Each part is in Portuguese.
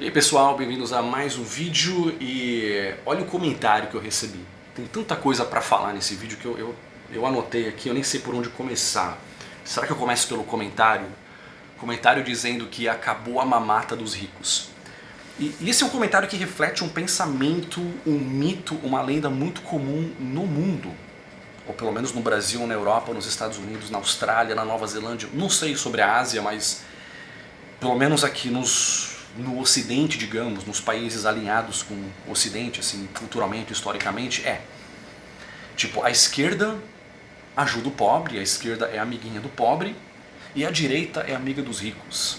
E aí pessoal, bem-vindos a mais um vídeo e olha o comentário que eu recebi. Tem tanta coisa pra falar nesse vídeo que eu anotei aqui, eu nem sei por onde começar. Será que eu começo pelo comentário? Comentário dizendo que acabou a mamata dos ricos. E esse é um comentário que reflete um pensamento, um mito, uma lenda muito comum no mundo. Ou pelo menos no Brasil, na Europa, nos Estados Unidos, na Austrália, na Nova Zelândia. Não sei sobre a Ásia, mas pelo menos aqui no Ocidente, digamos, nos países alinhados com o Ocidente, assim, culturalmente, historicamente, tipo, a esquerda ajuda o pobre, a esquerda é amiguinha do pobre, e a direita é amiga dos ricos,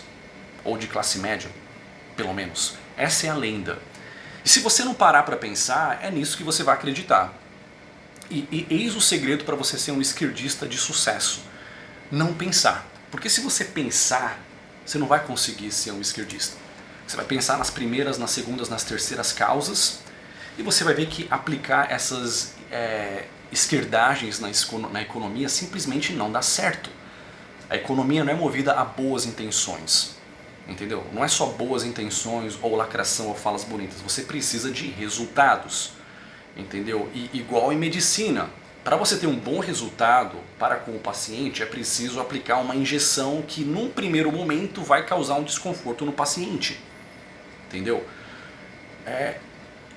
ou de classe média, pelo menos. Essa é a lenda. E se você não parar para pensar, é nisso que você vai acreditar. E eis o segredo para você ser um esquerdista de sucesso. Não pensar. Porque se você pensar, você não vai conseguir ser um esquerdista. Você vai pensar nas primeiras, nas segundas, nas terceiras causas, e você vai ver que aplicar essas esquerdagens na economia simplesmente não dá certo. A economia não é movida a boas intenções, entendeu? Não é só boas intenções ou lacração ou falas bonitas, você precisa de resultados, entendeu? E igual em medicina, para você ter um bom resultado para com o paciente é preciso aplicar uma injeção que num primeiro momento vai causar um desconforto no paciente. Entendeu?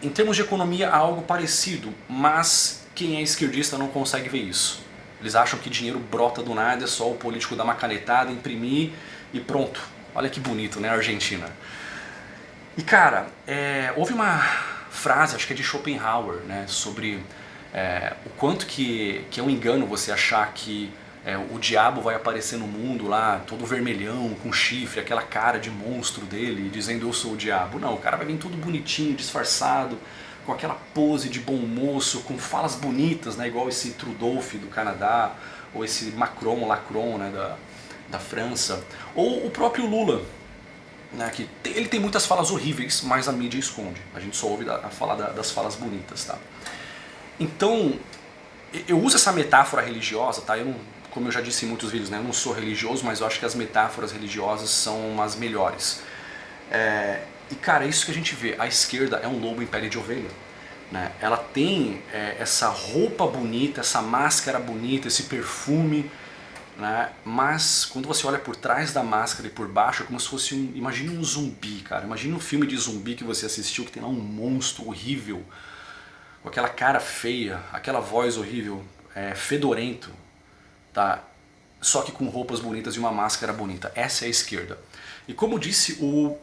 Em termos de economia há algo parecido, mas quem é esquerdista não consegue ver isso. Eles acham que dinheiro brota do nada, é só o político dar uma canetada, imprimir e pronto. Olha que bonito, né, Argentina? E cara, houve uma frase, acho que é de Schopenhauer, né, sobre o quanto que é um engano você achar que o diabo vai aparecer no mundo lá, todo vermelhão, com chifre, aquela cara de monstro dele, dizendo eu sou o diabo. Não, o cara vai vir tudo bonitinho, disfarçado, com aquela pose de bom moço, com falas bonitas, né, igual esse Trudeau do Canadá, ou esse Macron, né, da França, ou o próprio Lula, né, que ele tem muitas falas horríveis, mas a mídia esconde. A gente só ouve a falar das falas bonitas, tá? Então, eu uso essa metáfora religiosa, tá? Como eu já disse em muitos vídeos, né, eu não sou religioso, mas eu acho que as metáforas religiosas são as melhores. E cara, é isso que a gente vê. A esquerda é um lobo em pele de ovelha. Né? Ela tem essa roupa bonita, essa máscara bonita, esse perfume, né? Mas quando você olha por trás da máscara e por baixo é como se fosse imagine um zumbi, cara. Imagine um filme de zumbi que você assistiu que tem lá um monstro horrível, com aquela cara feia, aquela voz horrível, fedorento, tá? Só que com roupas bonitas e uma máscara bonita. Essa é a esquerda. E como disse o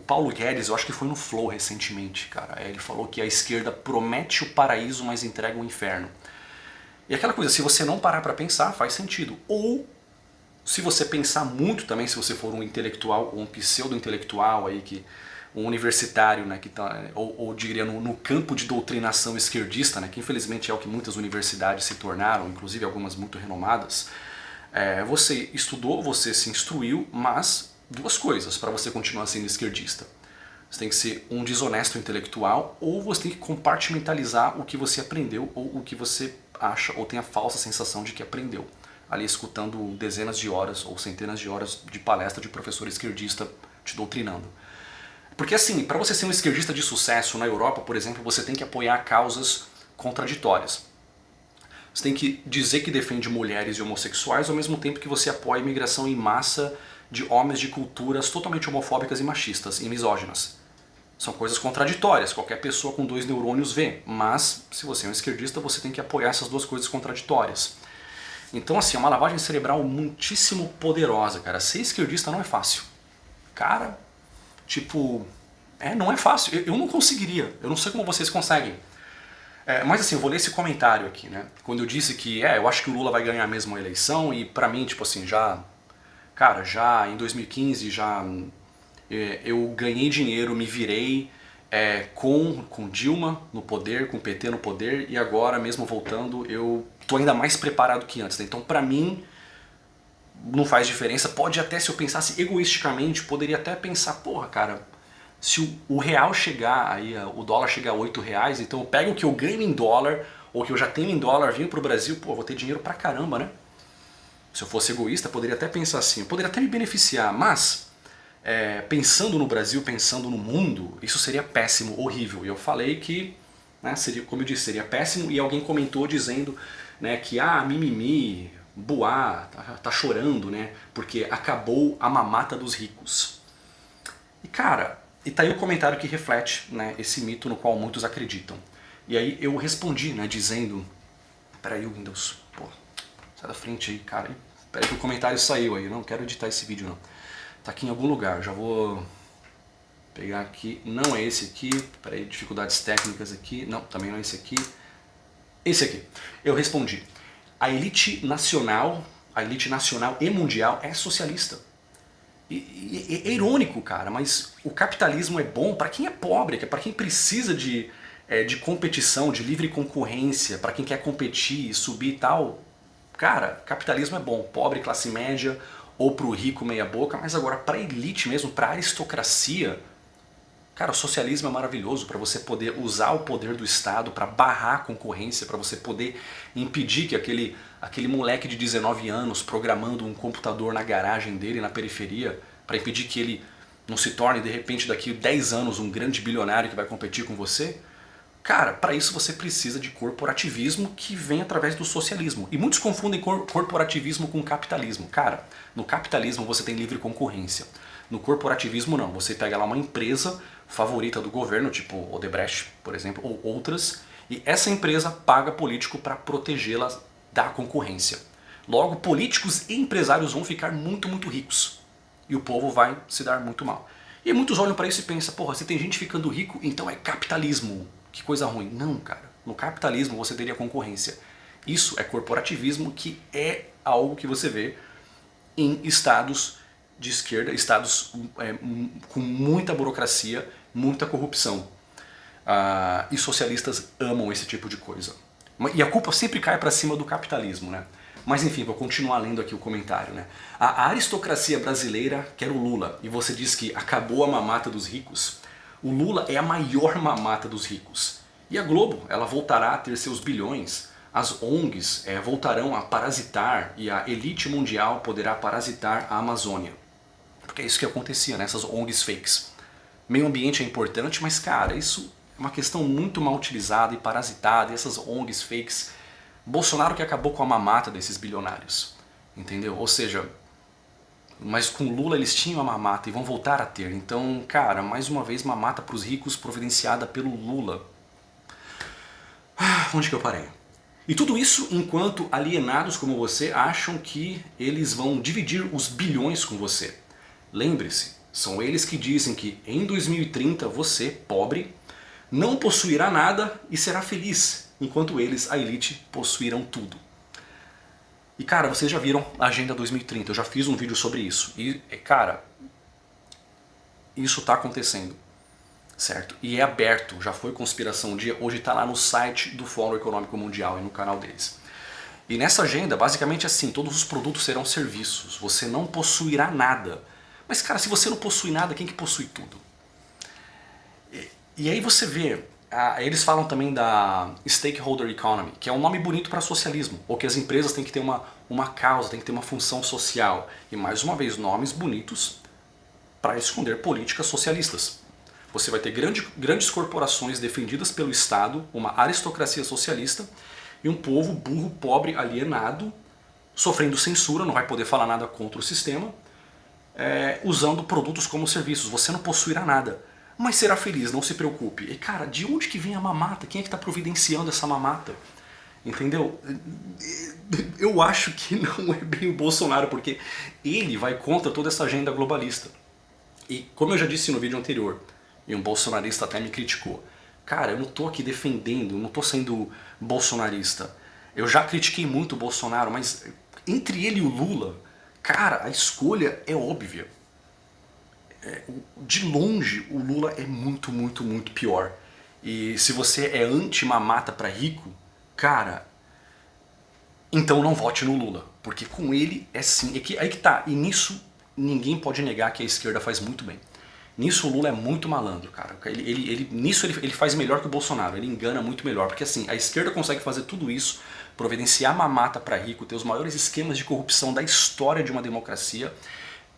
Paulo Guedes, eu acho que foi no Flow recentemente, cara. Ele falou que a esquerda promete o paraíso, mas entrega o inferno. E aquela coisa, se você não parar pra pensar, faz sentido. Ou, se você pensar muito também, se você for um intelectual ou um pseudo-intelectual aí, um universitário, né, que tá, ou diria no campo de doutrinação esquerdista, né, que infelizmente é o que muitas universidades se tornaram, inclusive algumas muito renomadas, você estudou, você se instruiu, mas duas coisas para você continuar sendo esquerdista. Você tem que ser um desonesto intelectual ou você tem que compartimentalizar o que você aprendeu ou o que você acha ou tem a falsa sensação de que aprendeu. Ali escutando dezenas de horas ou centenas de horas de palestra de professor esquerdista te doutrinando. Porque assim, para você ser um esquerdista de sucesso na Europa, por exemplo, você tem que apoiar causas contraditórias. Você tem que dizer que defende mulheres e homossexuais ao mesmo tempo que você apoia a imigração em massa de homens de culturas totalmente homofóbicas e machistas e misóginas. São coisas contraditórias, qualquer pessoa com 2 neurônios vê, mas se você é um esquerdista você tem que apoiar essas duas coisas contraditórias. Então assim, é uma lavagem cerebral muitíssimo poderosa, cara. Ser esquerdista não é fácil. Cara, tipo, não é fácil. Eu não conseguiria, eu não sei como vocês conseguem. Mas assim, eu vou ler esse comentário aqui, né? Quando eu disse que, eu acho que o Lula vai ganhar mesmo a eleição e pra mim, tipo assim, cara, já em 2015, eu ganhei dinheiro, me virei com Dilma no poder, com o PT no poder e agora mesmo voltando eu tô ainda mais preparado que antes, né? Então pra mim não faz diferença, pode até, se eu pensasse egoisticamente, poderia até pensar, porra cara, se o real chegar, aí o dólar chegar a 8 reais, então eu pego o que eu ganho em dólar, ou que eu já tenho em dólar, venho pro Brasil, pô, vou ter dinheiro pra caramba, né? Se eu fosse egoísta, poderia até pensar assim, poderia até me beneficiar, mas pensando no Brasil, pensando no mundo, isso seria péssimo, horrível. E eu falei que, né, seria, como eu disse, seria péssimo, e alguém comentou dizendo, né, que mimimi, Boá, tá chorando, né, porque acabou a mamata dos ricos. E cara, e tá aí o comentário que reflete, né, esse mito no qual muitos acreditam. E aí eu respondi, né, dizendo, peraí, Windows, pô, sai da frente aí, cara, peraí que o comentário saiu aí, eu não quero editar esse vídeo não. Tá aqui em algum lugar, já vou pegar aqui, não é esse aqui, peraí, dificuldades técnicas aqui, não, também não é esse aqui, esse aqui. Eu respondi, a elite nacional e mundial é socialista. E é irônico, cara, mas o capitalismo é bom para quem é pobre, para quem precisa de competição, de livre concorrência, para quem quer competir, subir e tal. Cara, capitalismo é bom, pobre, classe média, ou pro rico meia boca, mas agora pra elite mesmo, pra aristocracia, cara, o socialismo é maravilhoso para você poder usar o poder do Estado para barrar a concorrência, para você poder impedir que aquele moleque de 19 anos programando um computador na garagem dele, na periferia, para impedir que ele não se torne de repente daqui a 10 anos um grande bilionário que vai competir com você. Cara, para isso você precisa de corporativismo que vem através do socialismo. E muitos confundem corporativismo com capitalismo. Cara, no capitalismo você tem livre concorrência. No corporativismo não, você pega lá uma empresa favorita do governo, tipo Odebrecht, por exemplo, ou outras, e essa empresa paga político para protegê-la da concorrência. Logo, políticos e empresários vão ficar muito, muito ricos. E o povo vai se dar muito mal. E muitos olham para isso e pensam, porra, se tem gente ficando rico, então é capitalismo. Que coisa ruim. Não, cara. No capitalismo você teria concorrência. Isso é corporativismo, que é algo que você vê em estados de esquerda, estados com muita burocracia, muita corrupção. E socialistas amam esse tipo de coisa. E a culpa sempre cai para cima do capitalismo, né? Mas enfim, vou continuar lendo aqui o comentário, né? A aristocracia brasileira quer o Lula, e você diz que acabou a mamata dos ricos. O Lula é a maior mamata dos ricos. E a Globo, ela voltará a ter seus bilhões, as ONGs voltarão a parasitar e a elite mundial poderá parasitar a Amazônia. Porque é isso que acontecia, né? Essas ONGs fakes. Meio ambiente é importante, mas cara, isso é uma questão muito mal utilizada e parasitada, e essas ONGs fakes. Bolsonaro que acabou com a mamata desses bilionários, entendeu? Ou seja, mas com Lula eles tinham a mamata e vão voltar a ter. Então, cara, mais uma vez mamata para os ricos providenciada pelo Lula. Onde que eu parei? E tudo isso enquanto alienados como você acham que eles vão dividir os bilhões com você. Lembre-se, são eles que dizem que em 2030 você, pobre, não possuirá nada e será feliz, enquanto eles, a elite, possuirão tudo. E cara, vocês já viram a Agenda 2030, eu já fiz um vídeo sobre isso. E cara, isso está acontecendo, certo? E é aberto, já foi conspiração um dia, hoje está lá no site do Fórum Econômico Mundial e no canal deles. E nessa agenda, basicamente assim, todos os produtos serão serviços, você não possuirá nada. Mas cara, se você não possui nada, quem que possui tudo? E aí você vê, eles falam também da Stakeholder Economy, que é um nome bonito para socialismo, ou que as empresas têm que ter uma causa, têm que ter uma função social. E mais uma vez, nomes bonitos para esconder políticas socialistas. Você vai ter grandes corporações defendidas pelo Estado, uma aristocracia socialista, e um povo burro, pobre, alienado, sofrendo censura, não vai poder falar nada contra o sistema, usando produtos como serviços. Você não possuirá nada, mas será feliz, não se preocupe. E cara, de onde que vem a mamata? Quem é que está providenciando essa mamata? Entendeu? Eu acho que não é bem o Bolsonaro, porque ele vai contra toda essa agenda globalista. E como eu já disse no vídeo anterior, e um bolsonarista até me criticou, cara, eu não tô aqui defendendo, eu não tô sendo bolsonarista. Eu já critiquei muito o Bolsonaro, mas entre ele e o Lula, cara, a escolha é óbvia. De longe, o Lula é muito, muito, muito pior. E se você é anti-mamata pra rico, cara, então não vote no Lula. Porque com ele é sim. Aí que tá. E nisso ninguém pode negar que a esquerda faz muito bem. Nisso o Lula é muito malandro, cara. Nisso ele faz melhor que o Bolsonaro. Ele engana muito melhor. Porque assim, a esquerda consegue fazer tudo isso, providenciar mamata pra rico, ter os maiores esquemas de corrupção da história de uma democracia,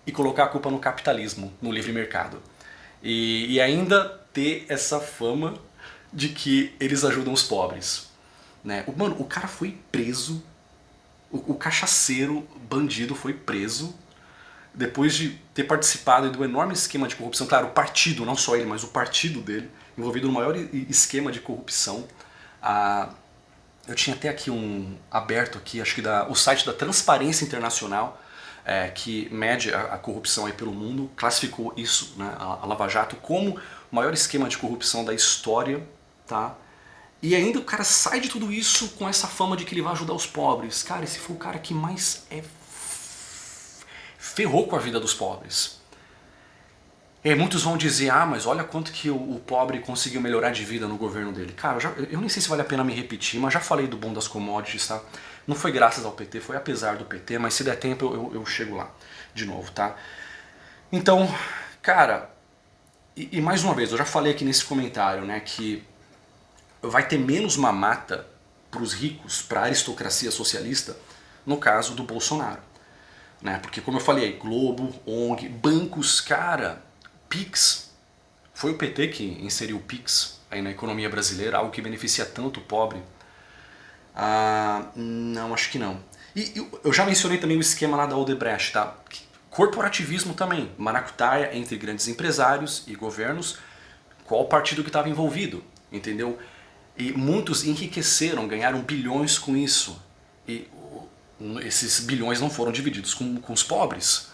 e colocar a culpa no capitalismo, no livre mercado. E ainda ter essa fama de que eles ajudam os pobres. Né? Mano, o cara foi preso, o cachaceiro bandido foi preso depois de ter participado do enorme esquema de corrupção. Claro, o partido, não só ele, mas o partido dele, envolvido no maior esquema de corrupção. Eu tinha até aqui aberto aqui, acho que o site da Transparência Internacional, que mede a corrupção aí pelo mundo, classificou isso, né, a Lava Jato, como o maior esquema de corrupção da história, tá? E ainda o cara sai de tudo isso com essa fama de que ele vai ajudar os pobres. Cara, esse foi o cara que mais ferrou com a vida dos pobres. E aí muitos vão dizer, mas olha quanto que o pobre conseguiu melhorar de vida no governo dele. Cara, eu nem sei se vale a pena me repetir, mas já falei do boom das commodities, tá? Não foi graças ao PT, foi apesar do PT, mas se der tempo eu chego lá de novo, tá? Então, cara, e mais uma vez, eu já falei aqui nesse comentário, né, que vai ter menos mamata para os ricos, para a aristocracia socialista, no caso do Bolsonaro. Né? Porque como eu falei, Globo, ONG, bancos, cara, Pix, foi o PT que inseriu o Pix aí na economia brasileira, algo que beneficia tanto o pobre? Não, acho que não. E eu já mencionei também o esquema lá da Odebrecht, tá? Corporativismo também, maracutaia entre grandes empresários e governos, qual partido que estava envolvido, entendeu? E muitos enriqueceram, ganharam bilhões com isso. E esses bilhões não foram divididos com os pobres.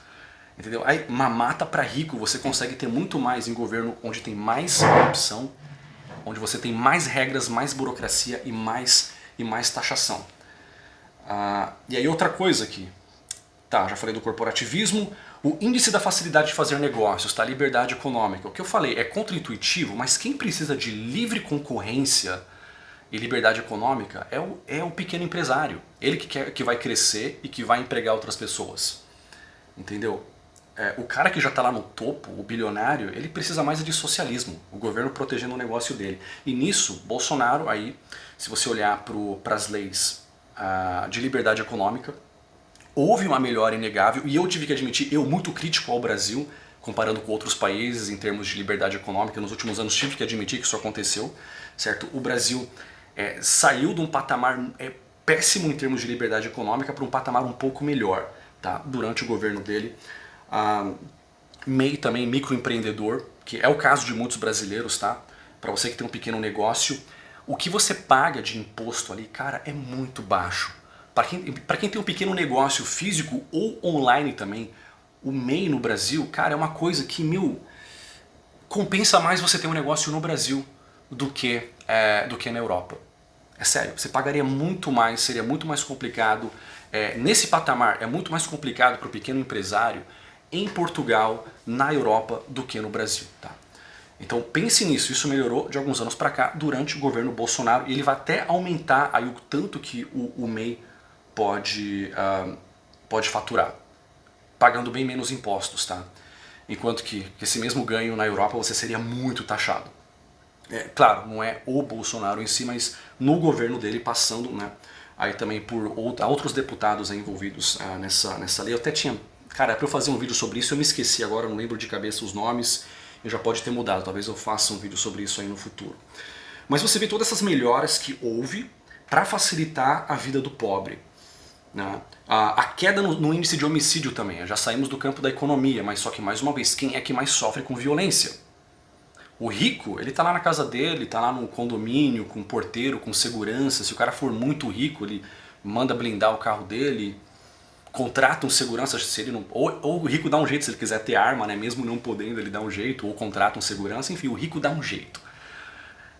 Entendeu? Aí, mamata para rico, você consegue ter muito mais em governo onde tem mais corrupção, onde você tem mais regras, mais burocracia e mais taxação. E aí outra coisa aqui. Tá, já falei do corporativismo. O índice da facilidade de fazer negócios, tá? Liberdade econômica. O que eu falei é contraintuitivo, mas quem precisa de livre concorrência e liberdade econômica é o pequeno empresário. Ele que vai crescer e que vai empregar outras pessoas. Entendeu? O cara que já está lá no topo, o bilionário, ele precisa mais de socialismo. O governo protegendo o negócio dele. E nisso, Bolsonaro, aí, se você olhar para as leis de liberdade econômica, houve uma melhora inegável, e eu tive que admitir, eu muito crítico ao Brasil, comparando com outros países em termos de liberdade econômica, nos últimos anos tive que admitir que isso aconteceu, certo? O Brasil saiu de um patamar péssimo em termos de liberdade econômica para um patamar um pouco melhor, tá? Durante o governo dele. MEI também, microempreendedor, que é o caso de muitos brasileiros, tá? Para você que tem um pequeno negócio, o que você paga de imposto ali, cara, é muito baixo. Para quem tem um pequeno negócio físico ou online também, o MEI no Brasil, cara, é uma coisa que, compensa mais você ter um negócio no Brasil do que na Europa. É sério, você pagaria muito mais, seria muito mais complicado. Nesse patamar, é muito mais complicado para o pequeno empresário em Portugal, na Europa, do que no Brasil. Tá? Então pense nisso, isso melhorou de alguns anos para cá durante o governo Bolsonaro, e ele vai até aumentar aí o tanto que o MEI pode faturar, pagando bem menos impostos, tá? Enquanto que esse mesmo ganho na Europa você seria muito taxado. Claro, não é o Bolsonaro em si, mas no governo dele passando, né, aí também por outros deputados envolvidos nessa lei. Eu até tinha, cara, para eu fazer um vídeo sobre isso eu me esqueci agora, não lembro de cabeça os nomes, e já pode ter mudado, talvez eu faça um vídeo sobre isso aí no futuro. Mas você vê todas essas melhoras que houve para facilitar a vida do pobre. Né? A queda no índice de homicídio também, já saímos do campo da economia, mas só que mais uma vez, quem é que mais sofre com violência? O rico, ele tá lá na casa dele, tá lá no condomínio, com porteiro, com segurança. Se o cara for muito rico, ele manda blindar o carro dele, contrata um segurança, se ele não, ou o rico dá um jeito, se ele quiser ter arma, né, mesmo não podendo, ele dá um jeito, ou contrata um segurança, enfim, o rico dá um jeito.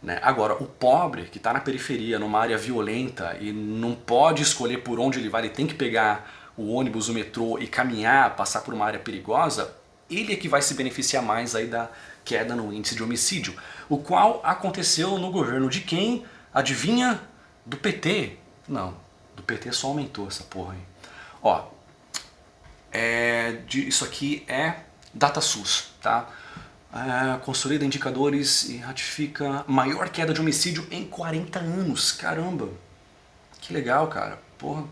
Né? Agora, o pobre, que está na periferia, numa área violenta, e não pode escolher por onde ele vai, ele tem que pegar o ônibus, o metrô e caminhar, passar por uma área perigosa, ele é que vai se beneficiar mais aí da queda no índice de homicídio, o qual aconteceu no governo de quem? Adivinha? Do PT. Não, do PT só aumentou essa porra aí. Ó, isso aqui é DataSUS, tá? Consolida indicadores e ratifica maior queda de homicídio em 40 anos. Caramba, que legal, cara. Porra,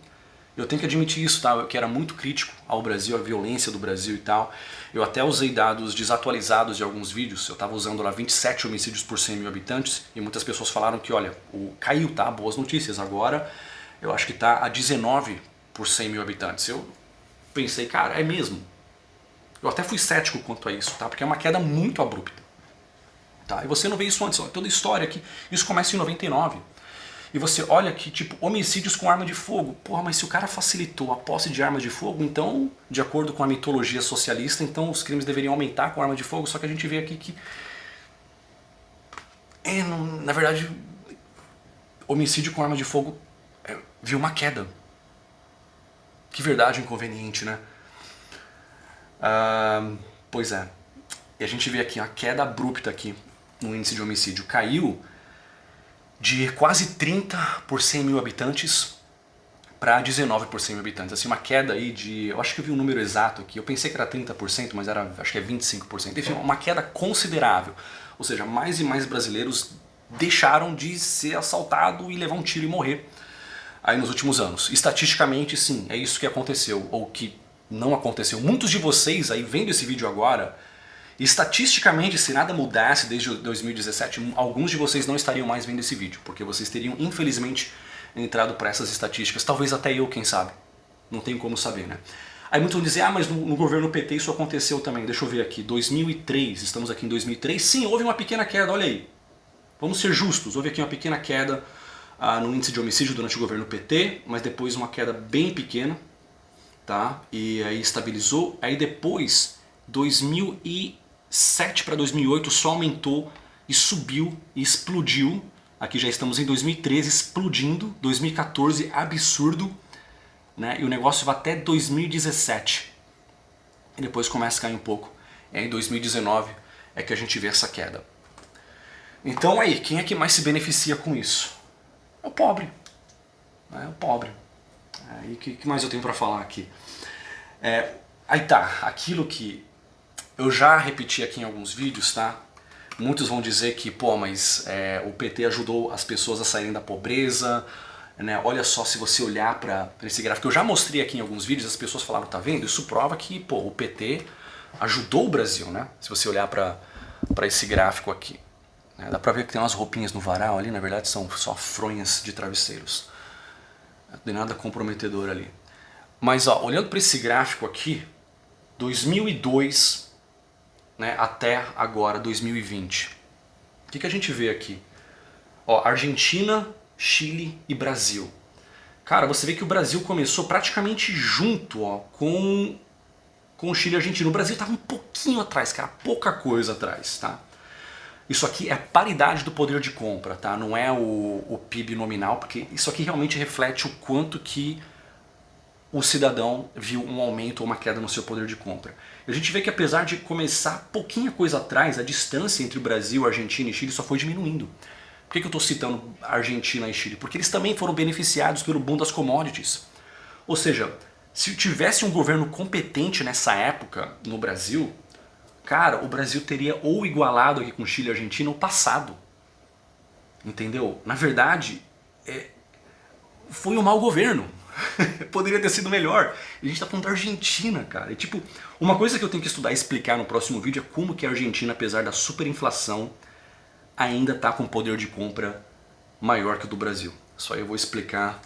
Eu tenho que admitir isso, tá? Eu que era muito crítico ao Brasil, à violência do Brasil e tal. Eu até usei dados desatualizados de alguns vídeos. Eu estava usando lá 27 homicídios por 100 mil habitantes e muitas pessoas falaram que, olha, caiu, tá? Boas notícias. Agora eu acho que tá a 19 por 100 mil habitantes. Eu pensei, cara, é mesmo? Eu até fui cético quanto a isso, tá? Porque é uma queda muito abrupta. Tá? E você não vê isso antes, ó, toda a história aqui. Isso começa em 99. E você olha que, tipo, homicídios com arma de fogo. Porra, mas se o cara facilitou a posse de arma de fogo, então, de acordo com a mitologia socialista, então os crimes deveriam aumentar com arma de fogo. Só que a gente vê aqui que, na verdade, homicídio com arma de fogo viu uma queda. Que verdade inconveniente, né? Pois é. E a gente vê aqui uma queda abrupta aqui no índice de homicídio. Caiu de quase 30 por 100 mil habitantes para 19 por 100 mil habitantes. Assim, uma queda aí de... Eu acho que eu vi um número exato aqui. Eu pensei que era 30%, mas era, acho que é 25%. Enfim, uma queda considerável. Ou seja, mais e mais brasileiros deixaram de ser assaltado e levar um tiro e morrer aí nos últimos anos. Estatisticamente, sim, é isso que aconteceu. Ou que não aconteceu. Muitos de vocês aí vendo esse vídeo agora... Estatisticamente, se nada mudasse desde 2017, alguns de vocês não estariam mais vendo esse vídeo, porque vocês teriam, infelizmente, entrado para essas estatísticas. Talvez até eu, quem sabe. Não tenho como saber, né? Aí muitos vão dizer, mas no governo PT isso aconteceu também. Deixa eu ver aqui, 2003, estamos aqui em 2003. Sim, houve uma pequena queda, olha aí. Vamos ser justos, houve aqui uma pequena queda no índice de homicídio durante o governo PT, mas depois uma queda bem pequena, tá? E aí estabilizou. Aí depois, 2007 para 2008 só aumentou e subiu e explodiu. Aqui já estamos em 2013 explodindo, 2014 absurdo, né? E o negócio vai até 2017 e depois começa a cair um pouco. E aí em 2019 é que a gente vê essa queda. Então aí, quem é que mais se beneficia com isso? É o pobre, né? É o pobre. E o que mais eu tenho para falar aqui? Aí tá, aquilo que eu já repeti aqui em alguns vídeos, tá? Muitos vão dizer que, pô, mas o PT ajudou as pessoas a saírem da pobreza, né? Olha só, se você olhar para esse gráfico, eu já mostrei aqui em alguns vídeos, as pessoas falaram, tá vendo? Isso prova que, pô, o PT ajudou o Brasil, né? Se você olhar para esse gráfico aqui. Né? Dá pra ver que tem umas roupinhas no varal ali, na verdade são só fronhas de travesseiros. Não tem nada comprometedor ali. Mas, ó, olhando para esse gráfico aqui, 2002... né, até agora, 2020. O que a gente vê aqui? Ó, Argentina, Chile e Brasil. Cara, você vê que o Brasil começou praticamente junto, ó, com o Chile e a Argentina. O Brasil estava um pouquinho atrás, cara, pouca coisa atrás, tá? Isso aqui é a paridade do poder de compra, tá? Não é o PIB nominal, porque isso aqui realmente reflete o quanto que o cidadão viu um aumento ou uma queda no seu poder de compra. A gente vê que apesar de começar pouquinha coisa atrás, a distância entre o Brasil, Argentina e Chile só foi diminuindo. Por que eu estou citando Argentina e Chile? Porque eles também foram beneficiados pelo boom das commodities. Ou seja, se tivesse um governo competente nessa época no Brasil, cara, o Brasil teria ou igualado aqui com Chile e Argentina ou passado. Entendeu? Na verdade, foi um mau governo. Poderia ter sido melhor. A gente tá falando da Argentina, cara. E, tipo, uma coisa que eu tenho que estudar e explicar no próximo vídeo é como que a Argentina, apesar da superinflação, ainda tá com poder de compra maior que o do Brasil. Só eu vou explicar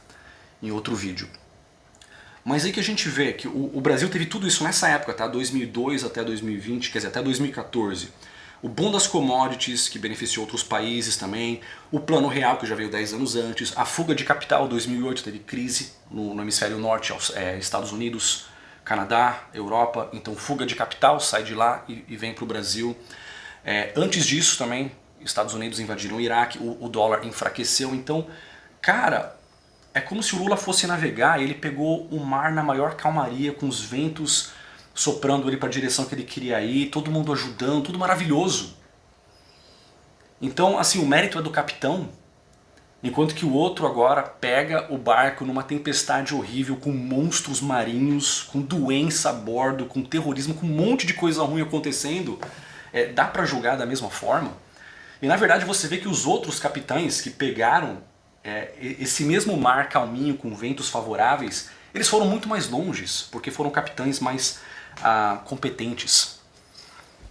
em outro vídeo. Mas aí que a gente vê que o Brasil teve tudo isso nessa época, tá? 2002 até 2020, quer dizer, até 2014. O boom das commodities, que beneficiou outros países também, o Plano Real, que já veio 10 anos antes, a fuga de capital, 2008 teve crise no hemisfério norte, Estados Unidos, Canadá, Europa, então fuga de capital, sai de lá e vem para o Brasil. Antes disso também, Estados Unidos invadiram o Iraque, o dólar enfraqueceu, então, cara, é como se o Lula fosse navegar e ele pegou o mar na maior calmaria, com os ventos soprando ele para a direção que ele queria ir, todo mundo ajudando, tudo maravilhoso. Então, assim, o mérito é do capitão, enquanto que o outro agora pega o barco numa tempestade horrível, com monstros marinhos, com doença a bordo, com terrorismo, com um monte de coisa ruim acontecendo. Dá para julgar da mesma forma? E na verdade você vê que os outros capitães que pegaram esse mesmo mar calminho, com ventos favoráveis, Eles foram muito mais longes, porque foram capitães mais competentes.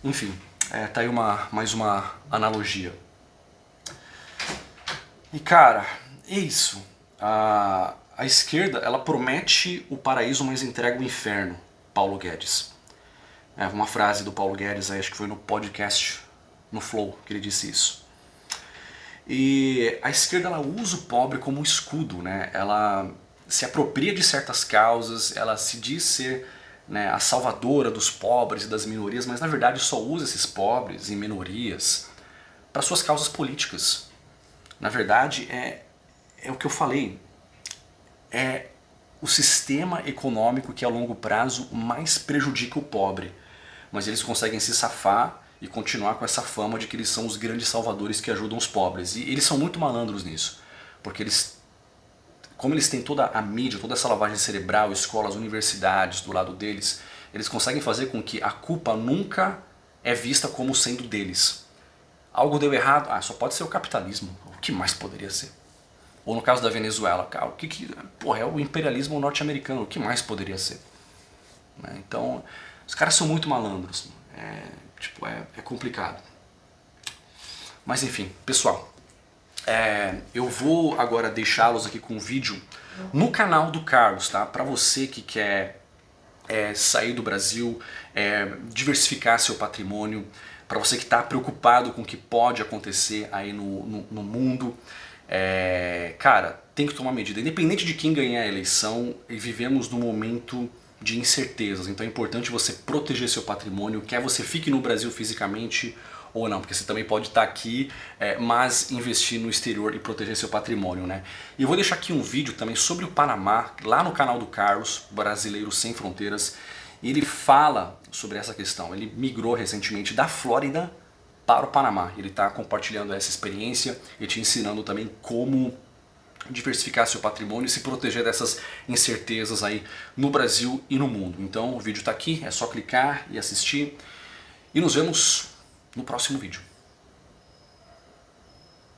Enfim, tá aí mais uma analogia. E cara, é isso. A esquerda, ela promete o paraíso, mas entrega o inferno. Paulo Guedes. Uma frase do Paulo Guedes, acho que foi no podcast, no Flow, que ele disse isso. E a esquerda, ela usa o pobre como um escudo, né? Ela se apropria de certas causas, ela se diz ser, né, a salvadora dos pobres e das minorias, mas na verdade só usa esses pobres e minorias para suas causas políticas. Na verdade, é o que eu falei, é o sistema econômico que a longo prazo mais prejudica o pobre. Mas eles conseguem se safar e continuar com essa fama de que eles são os grandes salvadores que ajudam os pobres. E eles são muito malandros nisso, porque como eles têm toda a mídia, toda essa lavagem cerebral, escolas, universidades do lado deles, eles conseguem fazer com que a culpa nunca é vista como sendo deles. Algo deu errado? Só pode ser o capitalismo. O que mais poderia ser? Ou no caso da Venezuela, cara, é o imperialismo norte-americano, o que mais poderia ser? Então, os caras são muito malandros. É complicado. Mas enfim, pessoal, eu vou agora deixá-los aqui com um vídeo no canal do Carlos, tá? Para você que quer sair do Brasil, diversificar seu patrimônio, para você que está preocupado com o que pode acontecer aí no mundo, cara, tem que tomar medida. Independente de quem ganhar a eleição, vivemos num momento de incertezas, então é importante você proteger seu patrimônio, quer você fique no Brasil fisicamente ou não, porque você também pode estar aqui, mas investir no exterior e proteger seu patrimônio, né? E eu vou deixar aqui um vídeo também sobre o Panamá, lá no canal do Carlos, Brasileiros Sem Fronteiras, e ele fala sobre essa questão. Ele migrou recentemente da Flórida para o Panamá, ele está compartilhando essa experiência e te ensinando também como diversificar seu patrimônio e se proteger dessas incertezas aí no Brasil e no mundo. Então o vídeo está aqui, é só clicar e assistir. E nos vemos no próximo vídeo.